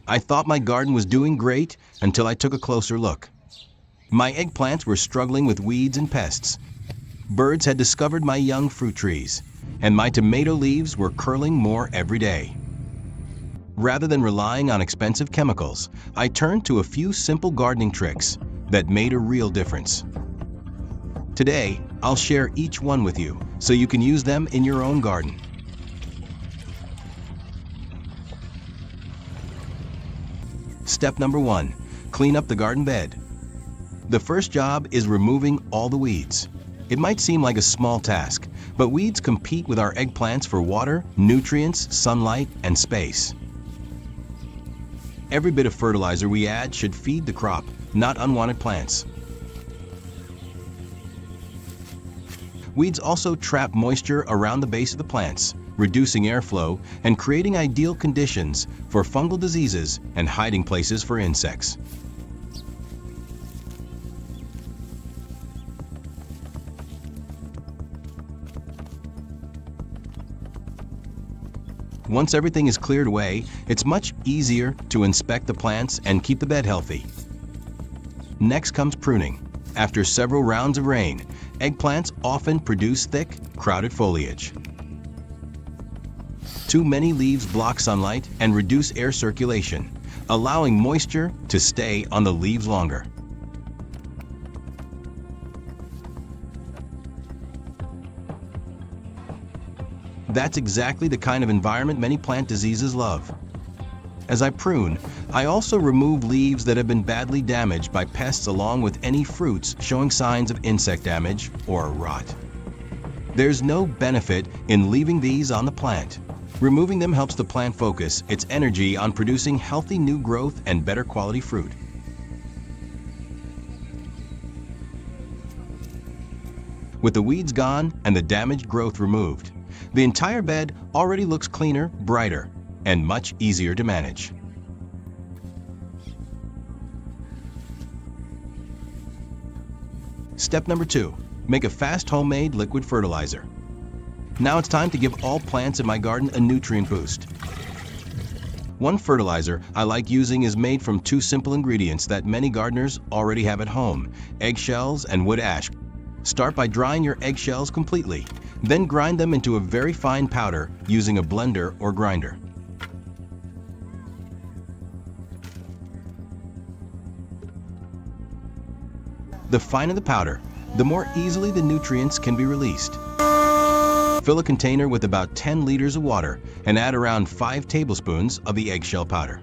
I thought my garden was doing great until I took a closer look. My eggplants were struggling with weeds and pests. Birds had discovered my young fruit trees, and my tomato leaves were curling more every day. Rather than relying on expensive chemicals, I turned to a few simple gardening tricks that made a real difference. Today, I'll share each one with you so you can use them in your own garden. Step number 1. Clean up the garden bed. The first job is removing all the weeds. It might seem like a small task, but weeds compete with our eggplants for water, nutrients, sunlight, and space. Every bit of fertilizer we add should feed the crop, not unwanted plants. Weeds also trap moisture around the base of the plants, reducing airflow and creating ideal conditions for fungal diseases and hiding places for insects. Once everything is cleared away, it's much easier to inspect the plants and keep the bed healthy. Next comes pruning. After several rounds of rain, eggplants often produce thick, crowded foliage. Too many leaves block sunlight and reduce air circulation, allowing moisture to stay on the leaves longer. That's exactly the kind of environment many plant diseases love. As I prune, I also remove leaves that have been badly damaged by pests along with any fruits showing signs of insect damage or rot. There's no benefit in leaving these on the plant. Removing them helps the plant focus its energy on producing healthy new growth and better quality fruit. With the weeds gone and the damaged growth removed, the entire bed already looks cleaner, brighter, and much easier to manage. Step number 2. Make a fast homemade liquid fertilizer. Now it's time to give all plants in my garden a nutrient boost. One fertilizer I like using is made from 2 simple ingredients that many gardeners already have at home: eggshells and wood ash. Start by drying your eggshells completely, then grind them into a very fine powder using a blender or grinder. The finer the powder, the more easily the nutrients can be released. Fill a container with about 10 liters of water and add around 5 tablespoons of the eggshell powder.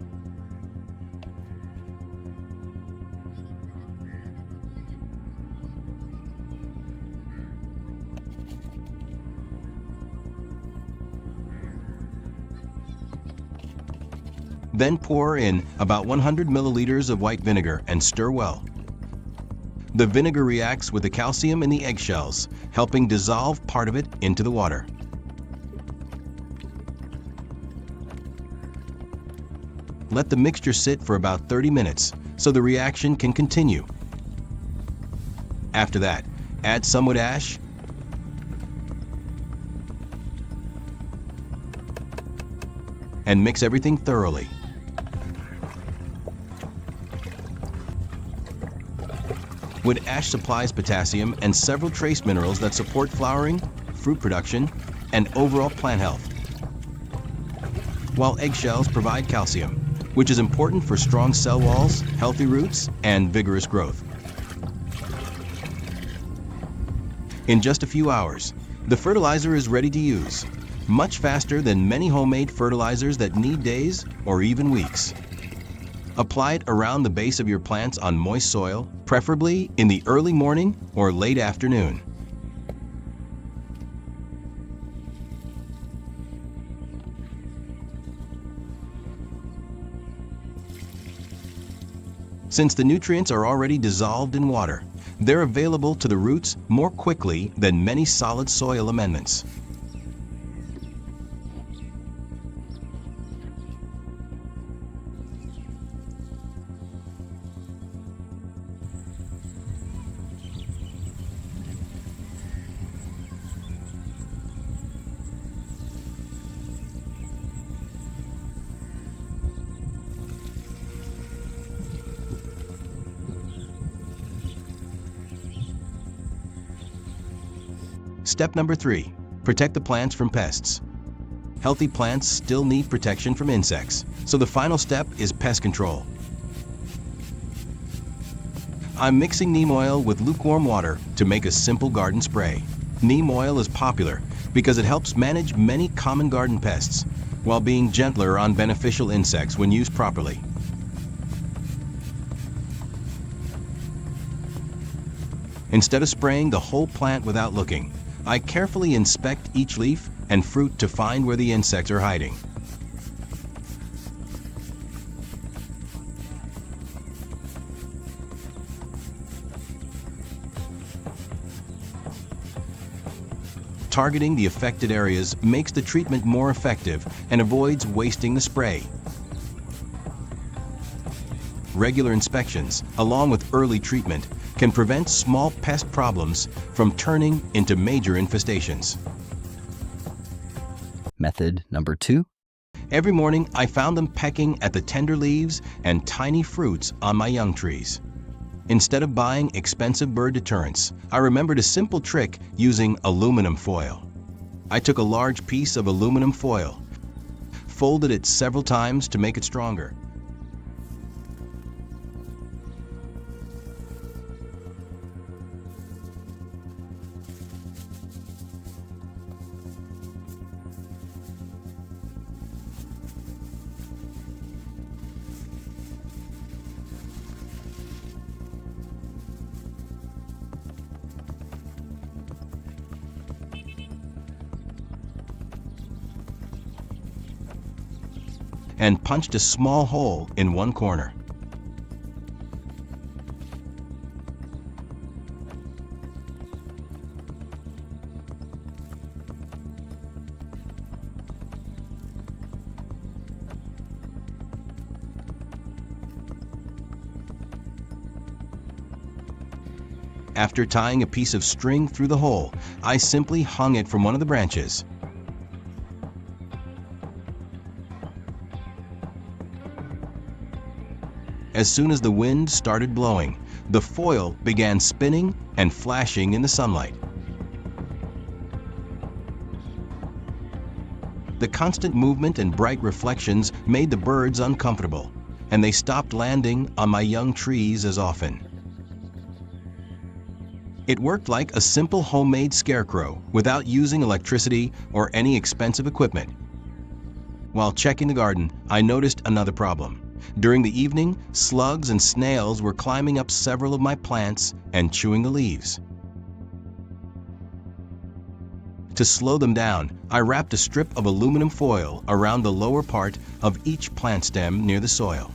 Then pour in about 100 milliliters of white vinegar and stir well. The vinegar reacts with the calcium in the eggshells, helping dissolve part of it into the water. Let the mixture sit for about 30 minutes so the reaction can continue. After that, add some wood ash, and mix everything thoroughly. Wood ash supplies potassium and several trace minerals that support flowering, fruit production, and overall plant health, while eggshells provide calcium, which is important for strong cell walls, healthy roots, and vigorous growth. In just a few hours, the fertilizer is ready to use, much faster than many homemade fertilizers that need days or even weeks. Apply it around the base of your plants on moist soil, preferably in the early morning or late afternoon. Since the nutrients are already dissolved in water, they're available to the roots more quickly than many solid soil amendments. Step number 3. Protect the plants from pests. Healthy plants still need protection from insects, so the final step is pest control. I'm mixing neem oil with lukewarm water to make a simple garden spray. Neem oil is popular because it helps manage many common garden pests, while being gentler on beneficial insects when used properly. Instead of spraying the whole plant without looking, I carefully inspect each leaf and fruit to find where the insects are hiding. Targeting the affected areas makes the treatment more effective and avoids wasting the spray. Regular inspections, along with early treatment, can prevent small pest problems from turning into major infestations. Method number 2. Every morning, I found them pecking at the tender leaves and tiny fruits on my young trees. Instead of buying expensive bird deterrents, I remembered a simple trick using aluminum foil. I took a large piece of aluminum foil, folded it several times to make it stronger. And punched a small hole in one corner. After tying a piece of string through the hole, I simply hung it from one of the branches. As soon as the wind started blowing, the foil began spinning and flashing in the sunlight. The constant movement and bright reflections made the birds uncomfortable, and they stopped landing on my young trees as often. It worked like a simple homemade scarecrow without using electricity or any expensive equipment. While checking the garden, I noticed another problem. During the evening, slugs and snails were climbing up several of my plants and chewing the leaves. To slow them down, I wrapped a strip of aluminum foil around the lower part of each plant stem near the soil.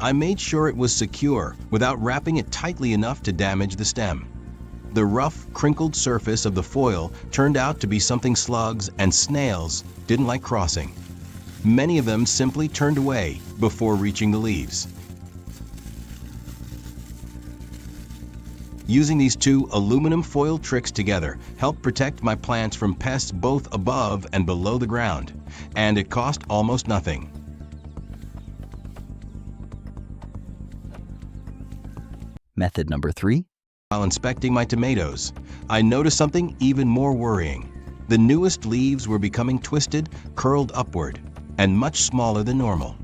I made sure it was secure without wrapping it tightly enough to damage the stem. The rough, crinkled surface of the foil turned out to be something slugs and snails didn't like crossing. Many of them simply turned away before reaching the leaves. Using these two aluminum foil tricks together helped protect my plants from pests both above and below the ground, and it cost almost nothing. Method number 3. While inspecting my tomatoes, I noticed something even more worrying. The newest leaves were becoming twisted, curled upward, and much smaller than normal.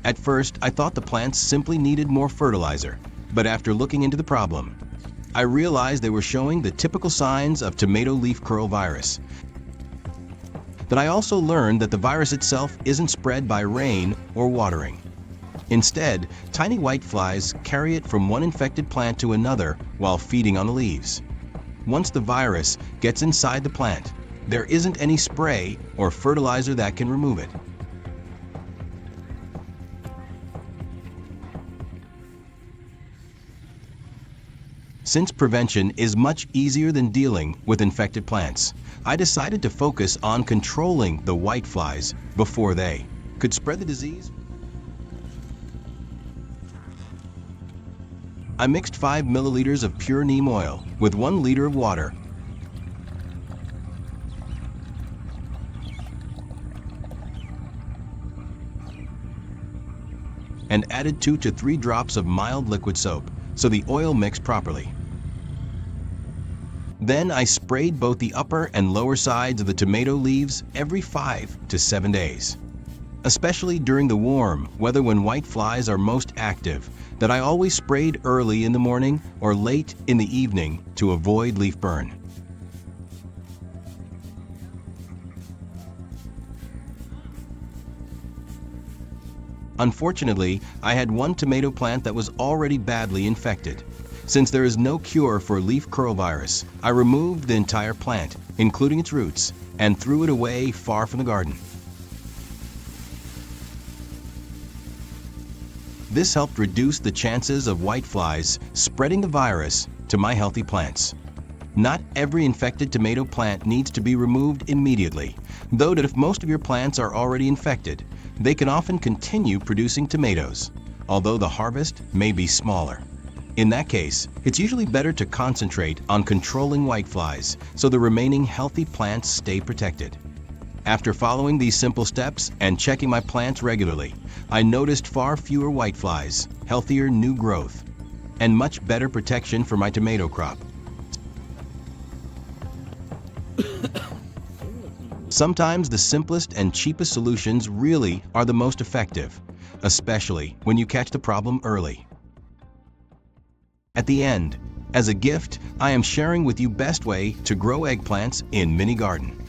At first, I thought the plants simply needed more fertilizer, but after looking into the problem, I realized they were showing the typical signs of tomato leaf curl virus. But I also learned that the virus itself isn't spread by rain or watering. Instead, tiny whiteflies carry it from one infected plant to another while feeding on the leaves. Once the virus gets inside the plant, there isn't any spray or fertilizer that can remove it. Since prevention is much easier than dealing with infected plants, I decided to focus on controlling the whiteflies before they could spread the disease. I mixed 5 milliliters of pure neem oil with 1 liter of water. and added 2 to 3 drops of mild liquid soap so the oil mixed properly. Then I sprayed both the upper and lower sides of the tomato leaves every 5 to 7 days. Especially during the warm weather when white flies are most active, that I always sprayed early in the morning or late in the evening to avoid leaf burn. Unfortunately, I had one tomato plant that was already badly infected. Since there is no cure for leaf curl virus, I removed the entire plant, including its roots, and threw it away far from the garden. This helped reduce the chances of whiteflies spreading the virus to my healthy plants. Not every infected tomato plant needs to be removed immediately, though that if most of your plants are already infected, they can often continue producing tomatoes, although the harvest may be smaller. In that case, it's usually better to concentrate on controlling whiteflies so the remaining healthy plants stay protected. After following these simple steps and checking my plants regularly, I noticed far fewer whiteflies, healthier new growth, and much better protection for my tomato crop. Sometimes the simplest and cheapest solutions really are the most effective, especially when you catch the problem early. At the end, as a gift, I am sharing with you best way to grow eggplants in mini garden.